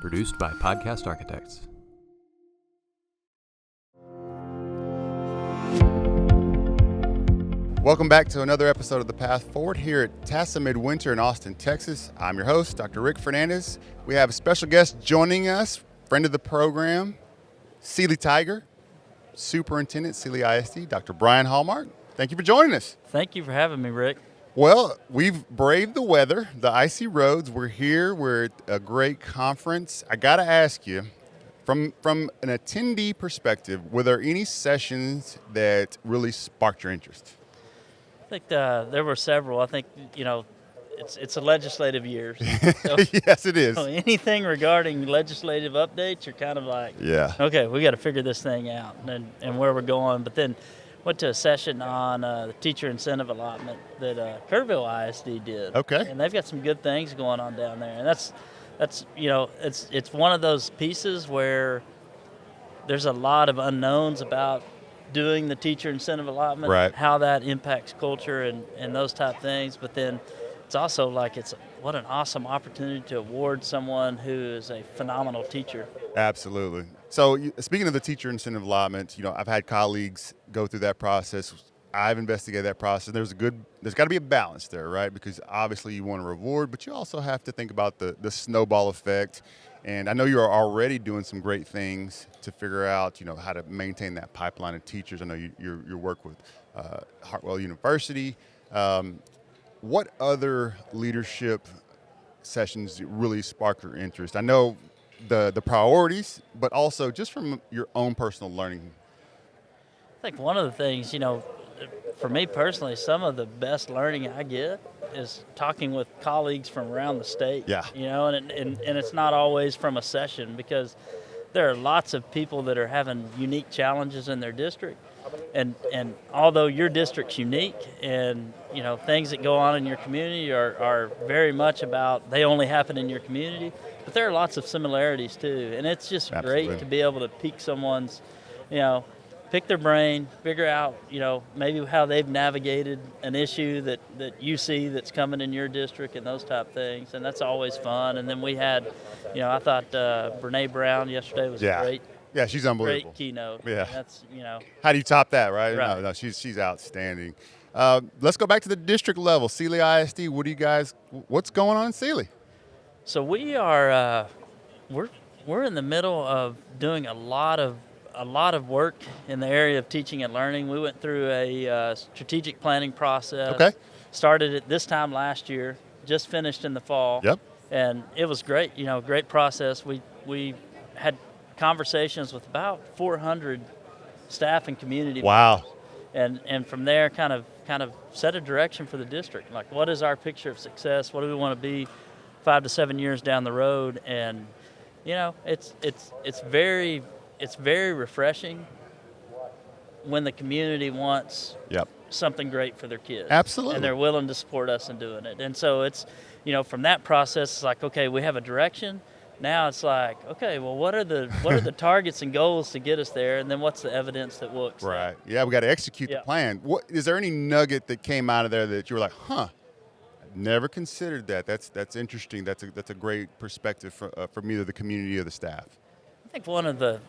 Produced by Podcast Architects. Welcome back to another episode of The Path Forward here at TASA Midwinter in Austin, Texas. I'm your host, Dr. Rick Fernandez. We have a special guest joining us, friend of the program, Sealy Tiger, Superintendent, Sealy ISD, Dr. Bryan Hallmark. Thank you for joining us. Thank you for having me, Rick. Well, we've braved the weather, the icy roads. We're here. We're at a great conference. I got to ask you, from an attendee perspective, were there any sessions that really sparked your interest? I think there were several. I think, it's a legislative year. So, Yes, it is. so anything regarding legislative updates, you're kind of like, Yeah. okay, we got to figure this thing out and where we're going. But then went to a session on the teacher incentive allotment that Kerrville ISD did. Okay. And they've got some good things going on down there. And that's it's one of those pieces where there's a lot of unknowns about doing the teacher incentive allotment, Right. how that impacts culture and those type things. But then it's also like what an awesome opportunity to award someone who is a phenomenal teacher. Absolutely. So speaking of the teacher incentive allotment, I've had colleagues go through that process. I've investigated that process. There's got to be a balance there, right? Because obviously you want to reward, but you also have to think about the snowball effect. And I know you are already doing some great things to figure out, how to maintain that pipeline of teachers. I know you work with Hartwell University. What other leadership sessions really spark your interest? I know the priorities, but also just from your own personal learning. I think one of the things, for me personally, some of the best learning I get is talking with colleagues from around the state. Yeah. And it's not always from a session, because there are lots of people that are having unique challenges in their district. And although your district's unique and, things that go on in your community are very much about they only happen in your community, but there are lots of similarities too. And it's just Absolutely. great to be able to pique someone's, pick their brain, figure out, maybe how they've navigated an issue that you see that's coming in your district and those type things. And that's always fun. And then we had, I thought Brene Brown yesterday was great. Yeah, she's unbelievable. Great keynote. Yeah. That's, How do you top that, right? Right. No, she's outstanding. Let's go back to the district level. Sealy ISD, what's going on in Sealy? So we are, we're in the middle of doing a lot of work in the area of teaching and learning. We went through a strategic planning process. Okay. Started it this time last year, just finished in the fall. Yep. And it was great, great process. We had conversations with about 400 staff and community Wow. members. And from there kind of set a direction for the district. Like, what is our picture of success? What do we want to be 5 to 7 years down the road? And it's very refreshing when the community wants Yep. something great for their kids. Absolutely. And they're willing to support us in doing it. And so it's, from that process, it's like, okay, we have a direction. Now it's like, okay, well, what are the targets and goals to get us there? And then what's the evidence that works? Right. Yeah, we got to execute the plan. Is there any nugget that came out of there that you were like, I've never considered that. That's interesting. That's a great perspective from either the community or the staff. I think one of the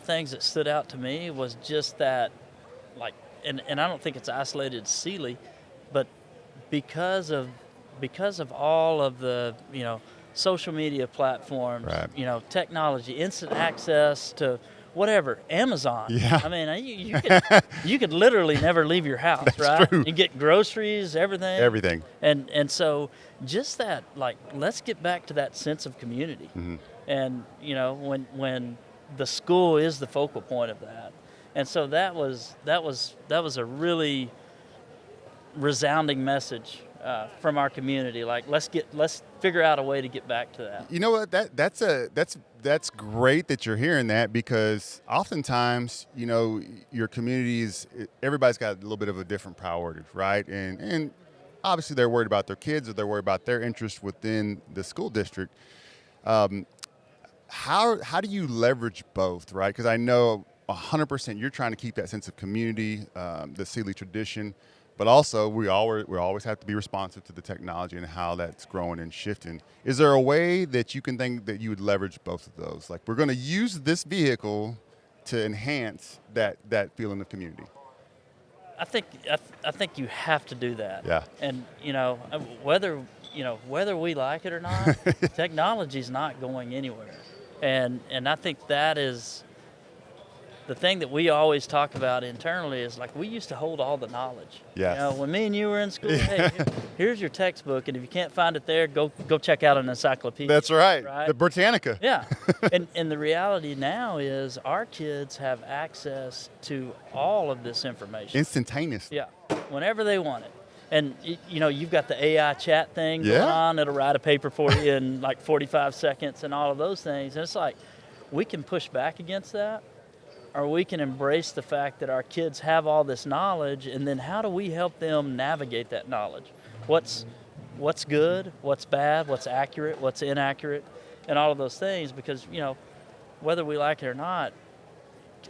things that stood out to me was just that, like, and I don't think it's isolated to Sealy, but because of all of the social media platforms, Right. Technology, instant access to whatever, Amazon. Yeah. I mean, you could literally never leave your house, That's right? true. You get groceries, everything. Everything. And so just that, like, let's get back to that sense of community. Mm-hmm. And, when the school is the focal point of that. And so that was a really resounding message from our community. Like, let's figure out a way to get back to that. You know what? That's great that you're hearing that, because oftentimes, your communities, everybody's got a little bit of a different priority, right? And obviously they're worried about their kids, or they're worried about their interest within the school district. How do you leverage both, right? Because I know 100% you're trying to keep that sense of community, the Sealy tradition, but also we always have to be responsive to the technology and how that's growing and shifting. Is there a way that you can think that you would leverage both of those? Like, we're going to use this vehicle to enhance that feeling of community. I think you have to do that. Yeah. And whether we like it or not, technology's not going anywhere. And I think that is the thing that we always talk about internally is like we used to hold all the knowledge. Yes. When me and you were in school, hey, here's your textbook, and if you can't find it there, go check out an encyclopedia. That's right. Right? The Britannica. Yeah. and the reality now is our kids have access to all of this information. Instantaneously. Yeah. Whenever they want it. And you've got the AI chat thing going Yeah. on. It'll write a paper for you in like 45 seconds and all of those things. And it's like we can push back against that, or we can embrace the fact that our kids have all this knowledge, and then how do we help them navigate that knowledge? What's good, what's bad, what's accurate, what's inaccurate, and all of those things, because whether we like it or not,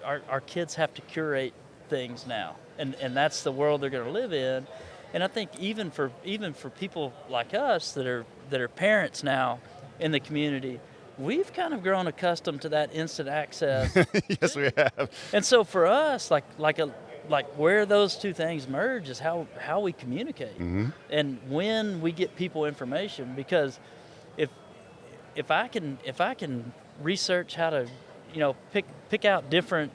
our kids have to curate things now, and that's the world they're going to live in. And I think even for people like us that are parents now in the community, we've kind of grown accustomed to that instant access. Yes, we have. And so for us, like where those two things merge is how we communicate, Mm-hmm. and when we get people information. Because if I can research how to pick out different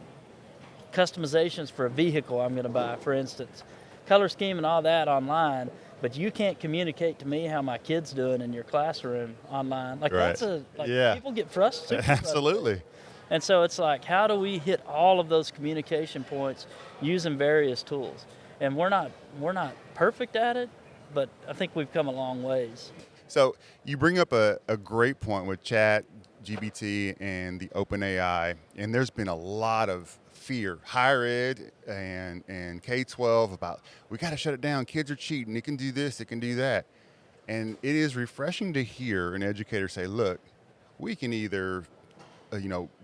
customizations for a vehicle I'm going to buy, for instance, color scheme and all that online, but you can't communicate to me how my kid's doing in your classroom online. Like Right. that's people get frustrated. Absolutely. And so it's like, how do we hit all of those communication points using various tools? And we're not perfect at it, but I think we've come a long ways. So you bring up a great point with Chat, GPT, and the OpenAI, and there's been a lot of fear, higher ed and K-12, about we got to shut it down. Kids are cheating. It can do this. It can do that. And it is refreshing to hear an educator say, look, we can either,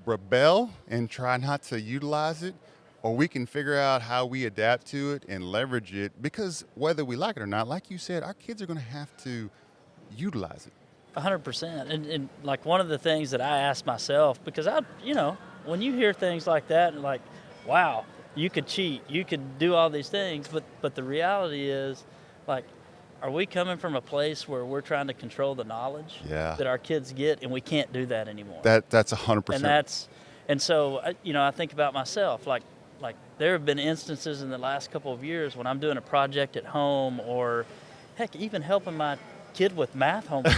rebel and try not to utilize it, or we can figure out how we adapt to it and leverage it, because whether we like it or not, like you said, our kids are going to have to utilize it. 100%. And like one of the things that I ask myself, because when you hear things like that, and like, wow, you could cheat, you could do all these things, but the reality is, like, are we coming from a place where we're trying to control the knowledge that our kids get, and we can't do that anymore? That's 100%. And so I think about myself, like there have been instances in the last couple of years when I'm doing a project at home, or heck, even helping my kid with math homework.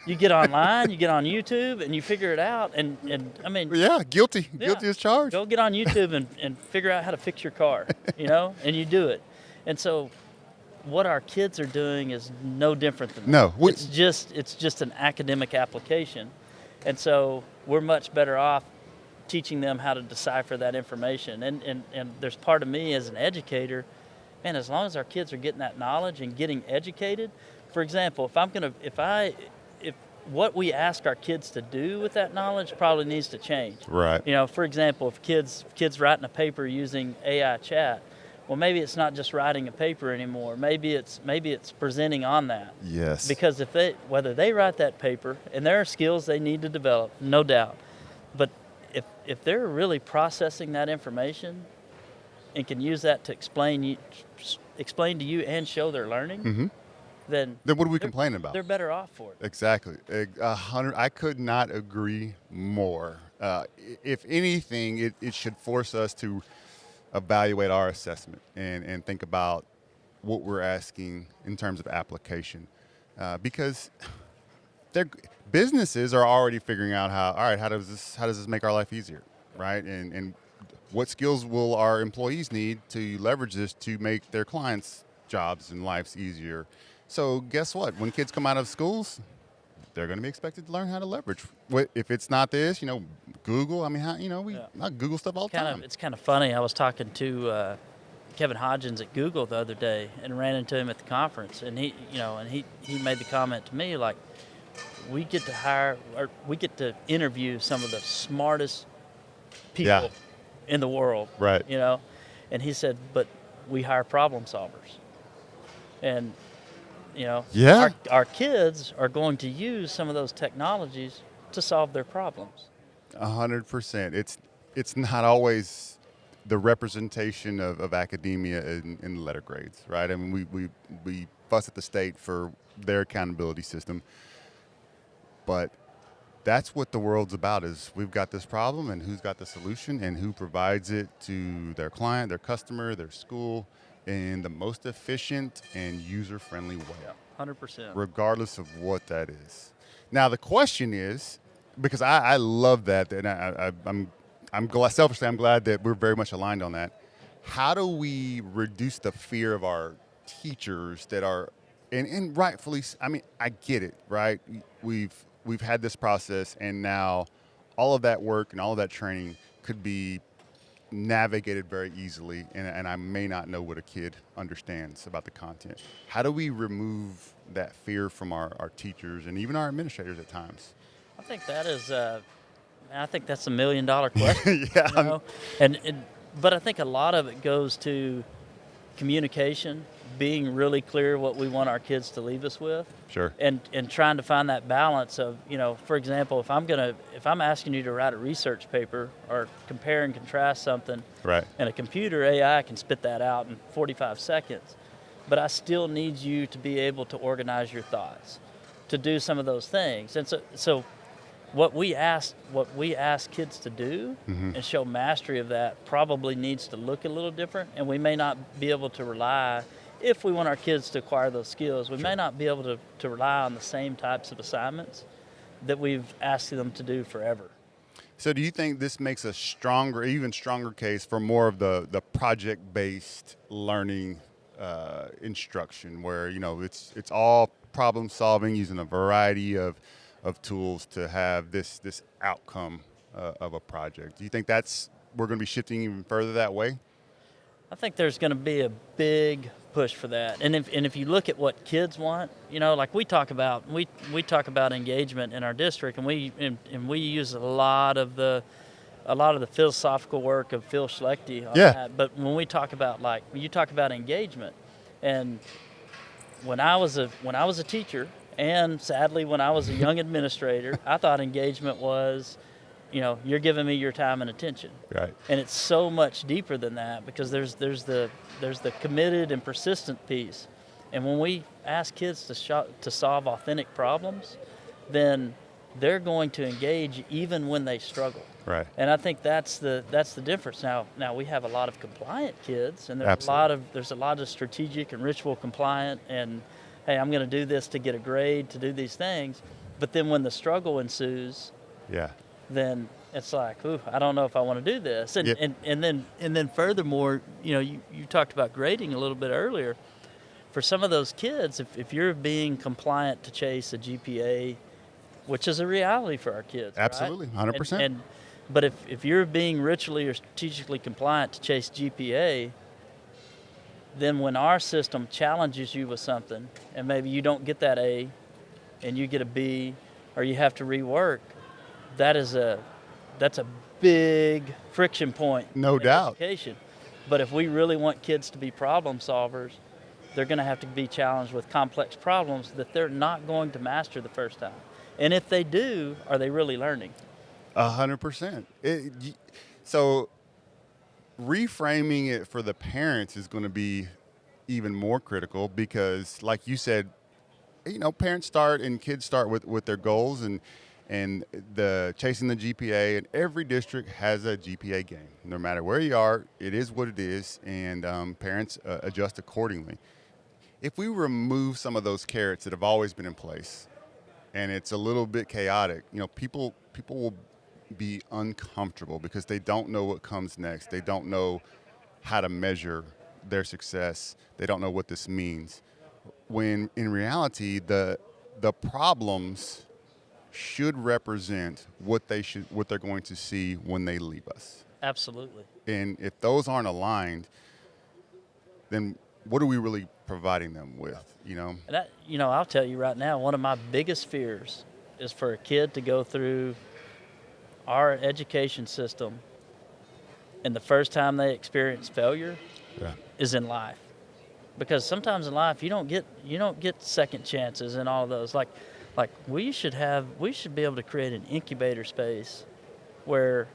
You get online, you get on YouTube, and you figure it out. And I mean, guilty as charged. Go get on YouTube and figure out how to fix your car, and you do it. And so, what our kids are doing is no different than that. No, it's just an academic application, and so we're much better off teaching them how to decipher that information. And there's part of me as an educator, man, as long as our kids are getting that knowledge and getting educated. For example, if what we ask our kids to do with that knowledge probably needs to change. Right. For example, if kids writing a paper using AI chat, well, maybe it's not just writing a paper anymore. Maybe it's presenting on that. Yes. Because whether they write that paper, and there are skills they need to develop, no doubt, but if they're really processing that information and can use that to explain to you and show their learning, Mm-hmm. then what are we complaining about? They're better off for it. Exactly. 100. I could not agree more. If anything, it should force us to evaluate our assessment and think about what we're asking in terms of application, because businesses are already figuring out how does this make our life easier, right? And what skills will our employees need to leverage this to make their clients' jobs and lives easier? So guess what? When kids come out of schools, they're going to be expected to learn how to leverage. If it's not this, Google. I mean, I Google stuff all the time. It's kind of funny. I was talking to Kevin Hodgins at Google the other day and ran into him at the conference, and he made the comment to me like, we get to interview some of the smartest people in the world. Right. And he said, but we hire problem solvers. And, Yeah. our kids are going to use some of those technologies to solve their problems. 100%. It's not always the representation of academia in the letter grades, right? I mean, we fuss at the state for their accountability system, but that's what the world's about. Is we've got this problem, and who's got the solution, and who provides it to their client, their customer, their school, in the most efficient and user-friendly way. Yeah, 100%. Regardless of what that is. Now the question is, because I love that, and I'm glad, selfishly, I'm glad that we're very much aligned on that. How do we reduce the fear of our teachers that are, and rightfully, I mean, I get it, right? We've had this process, and now all of that work and all of that training could be navigated very easily, and I may not know what a kid understands about the content. How do we remove that fear from our teachers and even our administrators at times? I think that is, I think that's $1 million question. Yeah. But I think a lot of it goes to communication, being really clear what we want our kids to leave us with. Sure. And trying to find that balance of, for example, if I'm asking you to write a research paper or compare and contrast something, Right. and a computer AI can spit that out in 45 seconds, but I still need you to be able to organize your thoughts, to do some of those things. And so what we ask kids to do and show mastery of that probably needs to look a little different, and we may not be able to rely, if we want our kids to acquire those skills, we may not be able to rely on the same types of assignments that we've asked them to do forever. So do you think this makes a stronger, even stronger case for more of the project-based learning instruction, where it's all problem solving using a variety of tools to have this outcome of a project? Do you think we're going to be shifting even further that way? I think there's going to be a big push for that, and if you look at what kids want, like we talk about engagement in our district, and we use a lot of the philosophical work of Phil Schlechte on that. But when we talk about, like, you talk about engagement, and when I was a teacher, and sadly when I was a young administrator, I thought engagement was, you're giving me your time and attention. Right. And it's so much deeper than that, because there's the committed and persistent piece. And when we ask kids to solve authentic problems, then they're going to engage even when they struggle. Right. And I think that's the difference. Now we have a lot of compliant kids, and there's Absolutely. a lot of strategic and ritual compliant, and hey, I'm going to do this to get a grade, to do these things. But then when the struggle ensues, then it's like, ooh, I don't know if I want to do this. And Yep. and then furthermore, you talked about grading a little bit earlier. For some of those kids, if you're being compliant to chase a GPA, which is a reality for our kids, Absolutely, right? 100%. But if you're being ritually or strategically compliant to chase GPA, then when our system challenges you with something, and maybe you don't get that A, and you get a B, or you have to rework, that's a big friction point. No in doubt. Education. But if we really want kids to be problem solvers, they're going to have to be challenged with complex problems that they're not going to master the first time. And if they do, are they really learning? 100%. So reframing it for the parents is going to be even more critical, because, like you said, parents start and kids start with their goals and the chasing the GPA, and every district has a GPA game. No matter where you are, it is what it is, and parents adjust accordingly. If we remove some of those carrots that have always been in place, and it's a little bit chaotic, people will be uncomfortable because they don't know what comes next. They don't know how to measure their success. They don't know what this means. When in reality, the problems should represent what they're going to see when they leave us. Absolutely. And if those aren't aligned, then what are we really providing them with? And I'll tell you right now, one of my biggest fears is for a kid to go through our education system, and the first time they experience failure is in life. because sometimes in life you don't get second chances and all of those. Like we should be able to create an incubator space where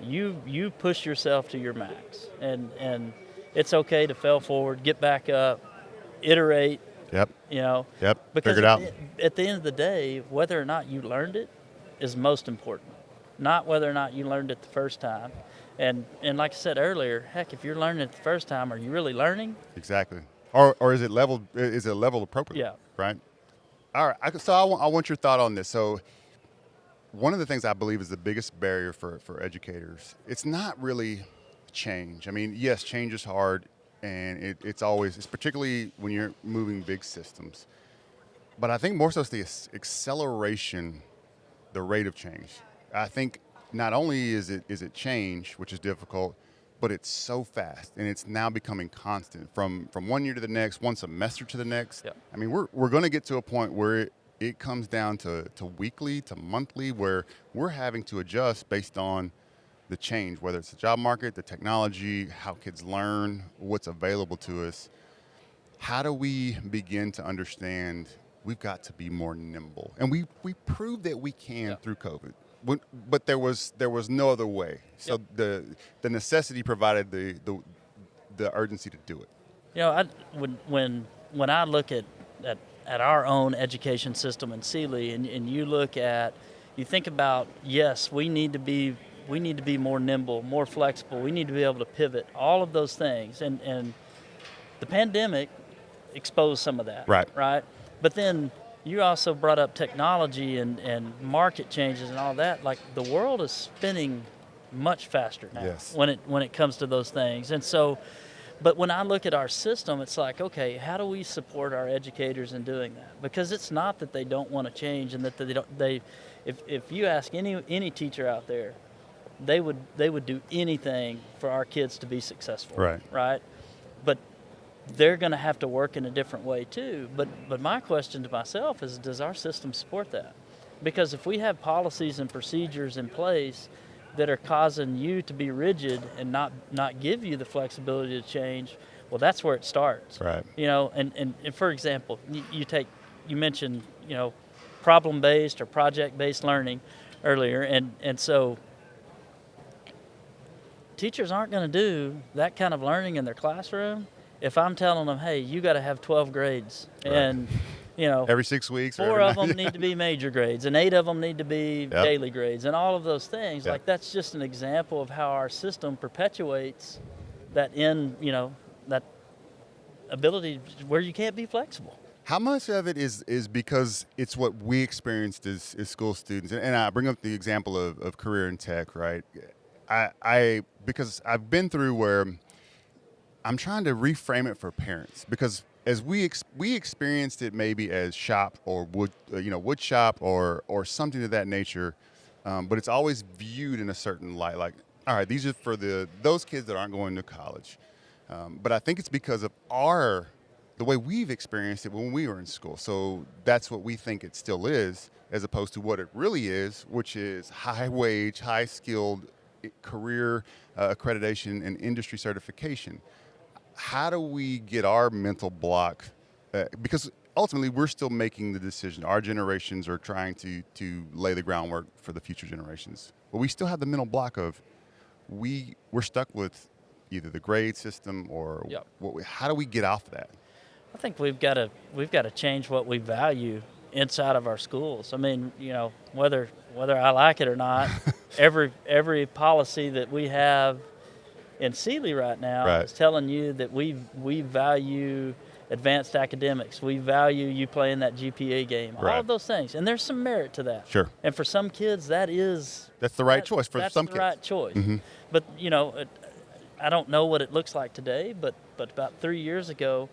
you push yourself to your max, and it's okay to fail forward, get back up, iterate. Yep. Because Figure it out. At the end of the day, whether or not you learned it is most important, not whether or not you learned it the first time. And like I said earlier, heck, if you're learning it the first time, are you really learning? Exactly. Or is it leveled? Is it leveled appropriately? Yeah. Right. All right. So I want your thought on this. So one of the things I believe is the biggest barrier for educators, it's not really change. I mean, yes, change is hard, and it's particularly when you're moving big systems. But I think more so it's the acceleration, the rate of change. I think not only is it change, which is difficult, but it's so fast, and it's now becoming constant from 1 year to the next, one semester to the next. Yep. I mean, we're going to get to a point where it comes down to weekly, to monthly, where we're having to adjust based on the change, whether it's the job market, the technology, how kids learn, what's available to us. How do we begin to understand we've got to be more nimble? And we proved that we can through COVID. But there was no other way. So the necessity provided the urgency to do it. When I look at our own education system in Sealy, and you think about, yes, we need to be more nimble, more flexible. We need to be able to pivot. All of those things, and the pandemic exposed some of that. Right. But then you also brought up technology and market changes and all that. Like, the world is spinning much faster now. Yes. when it comes to those things. And so, but when I look at our system, it's like, okay, how do we support our educators in doing that? Because it's not that they don't want to change, and that if you ask any teacher out there, they would do anything for our kids to be successful. Right. But they're going to have to work in a different way too. But my question to myself is, does our system support that? Because if we have policies and procedures in place that are causing you to be rigid and not give you the flexibility to change, well, that's where it starts. Right. And for example, you mentioned, problem-based or project-based learning earlier, and so teachers aren't going to do that kind of learning in their classroom if I'm telling them, hey, you got to have 12 grades, and every 6 weeks, 4 of them need to be major grades, and 8 of them need to be daily grades, and all of those things. Yep. Like, that's just an example of how our system perpetuates that that ability where you can't be flexible. How much of it is because it's what we experienced as school students? And I bring up the example of career in tech, right? Because I've been through where I'm trying to reframe it for parents, because as we experienced it maybe as shop or wood shop or something of that nature, but it's always viewed in a certain light, like, all right, these are for those kids that aren't going to college. But I think it's because of the way we've experienced it when we were in school. So that's what we think it still is, as opposed to what it really is, which is high wage, high skilled career accreditation and industry certification. How do we get our mental block? Because ultimately we're still making the decision. Our generations are trying to lay the groundwork for the future generations. But we still have the mental block of we're stuck with either the grade system or how do we get off that? I think we've got to change what we value inside of our schools. I mean, whether I like it or not, every policy that we have in Sealy right now is telling you that we value advanced academics. We value you playing that GPA game. All of those things, and there's some merit to that. Sure. And for some kids, that's the right choice for some kids. That's the right choice. Mm-hmm. But I don't know what it looks like today. But about 3 years ago,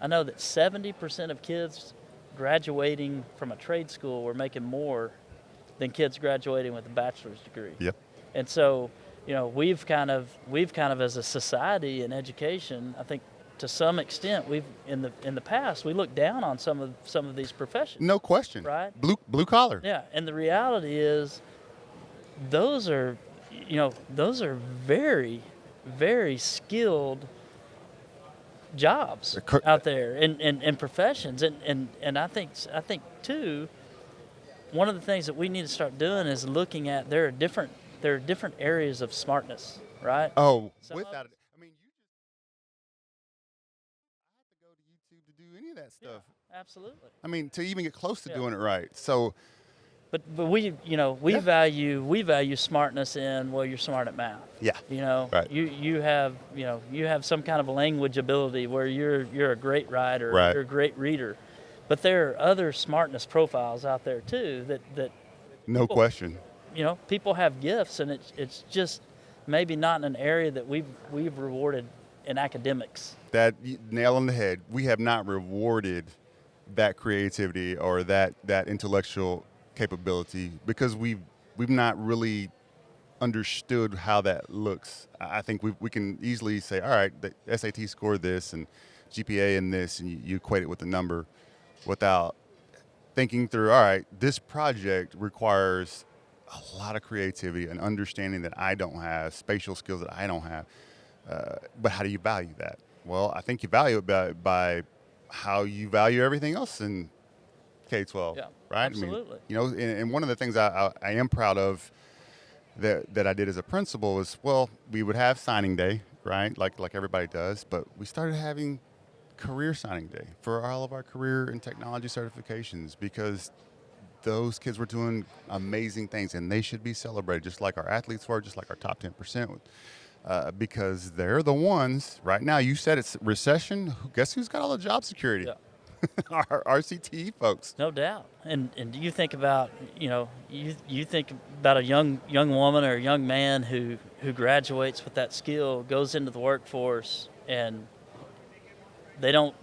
I know that 70% of kids graduating from a trade school were making more than kids graduating with a bachelor's degree. Yep. And so, we've kind of as a society in education, I think to some extent we've in the past we looked down on some of these professions. No question. Right? Blue collar. Yeah, and the reality is those are very, very skilled jobs out there and professions. And I think too, one of the things that we need to start doing is looking at there are different areas of smartness, right? Oh, without it. I mean, I have to go to YouTube to do any of that stuff. Yeah, absolutely. I mean, to even get close to doing it right. So, but we value smartness in, well, you're smart at math. yeah. Right. You have some kind of a language ability where you're a great writer, right. You're a great reader. But there are other smartness profiles out there too that no question. People have gifts, and it's just maybe not in an area that we've rewarded in academics. That nail on the head. We have not rewarded that creativity or that intellectual capability because we've not really understood how that looks. I think we can easily say, all right, the SAT score this and GPA in this, and you equate it with the number without thinking through, all right, this project requires a lot of creativity and understanding that I don't have, spatial skills that I don't have. But how do you value that? Well, I think you value it by how you value everything else in K-12, right? Absolutely. I mean, and one of the things I am proud of that I did as a principal is, well, we would have signing day, right? Like everybody does, but we started having career signing day for all of our career and technology certifications because those kids were doing amazing things and they should be celebrated just like our athletes were, just like our top 10%, because they're the ones right now. You said it's recession. Guess who's got all the job security? Yeah. Our RCTE folks. No doubt. And you think about, you think about a young woman or a young man who graduates with that skill, goes into the workforce, and they don't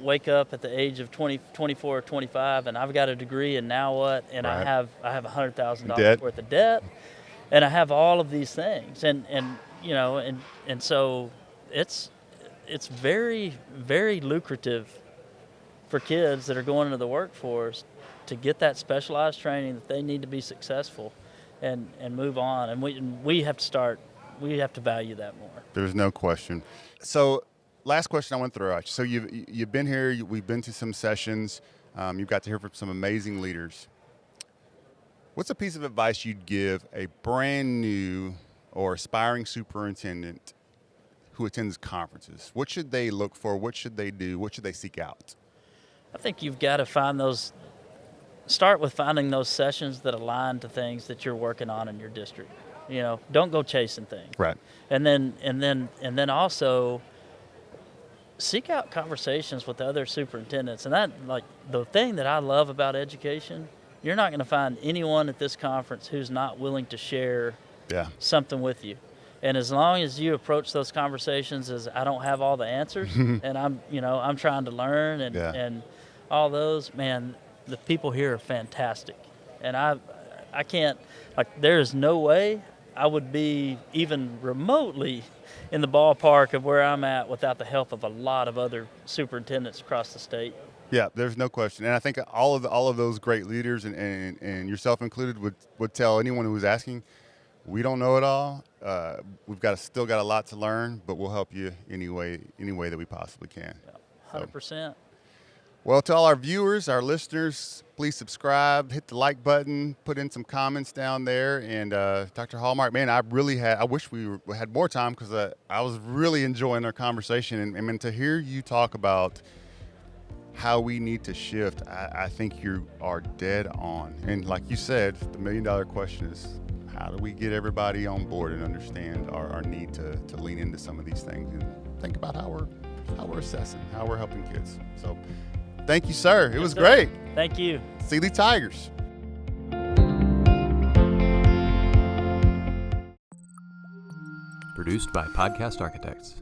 wake up at the age of 20, 24 or 25 and I've got a degree and now what? And right. I have $100,000 worth of debt, and I have all of these things, and so it's very, very lucrative for kids that are going into the workforce to get that specialized training that they need to be successful and move on. And we have to value that more. There's no question. So last question I went through. So you've been here. We've been to some sessions. You've got to hear from some amazing leaders. What's a piece of advice you'd give a brand new or aspiring superintendent who attends conferences? What should they look for? What should they do? What should they seek out? I think you've got to start with finding those sessions that align to things that you're working on in your district. Don't go chasing things. Right. And then also seek out conversations with other superintendents. And that, like, the thing that I love about education, you're not going to find anyone at this conference who's not willing to share something with you. And as long as you approach those conversations as I don't have all the answers and I'm trying to learn and all those, man, the people here are fantastic. And I can't, there is no way I would be even remotely in the ballpark of where I'm at without the help of a lot of other superintendents across the state. Yeah, there's no question. And I think all of those great leaders and yourself included would tell anyone who was asking, we don't know it all. We've still got a lot to learn, but we'll help you any way that we possibly can. 100%. Well, to all our viewers, our listeners, please subscribe, hit the like button, put in some comments down there. And Dr. Hallmark, man, I wish we had more time because I was really enjoying our conversation. And to hear you talk about how we need to shift, I think you are dead on. And like you said, the $1 million question is, how do we get everybody on board and understand our need to lean into some of these things and think about how we're assessing, how we're helping kids. So thank you, sir. It was great. Thank you. Sealy Tigers. Produced by Podcast Architects.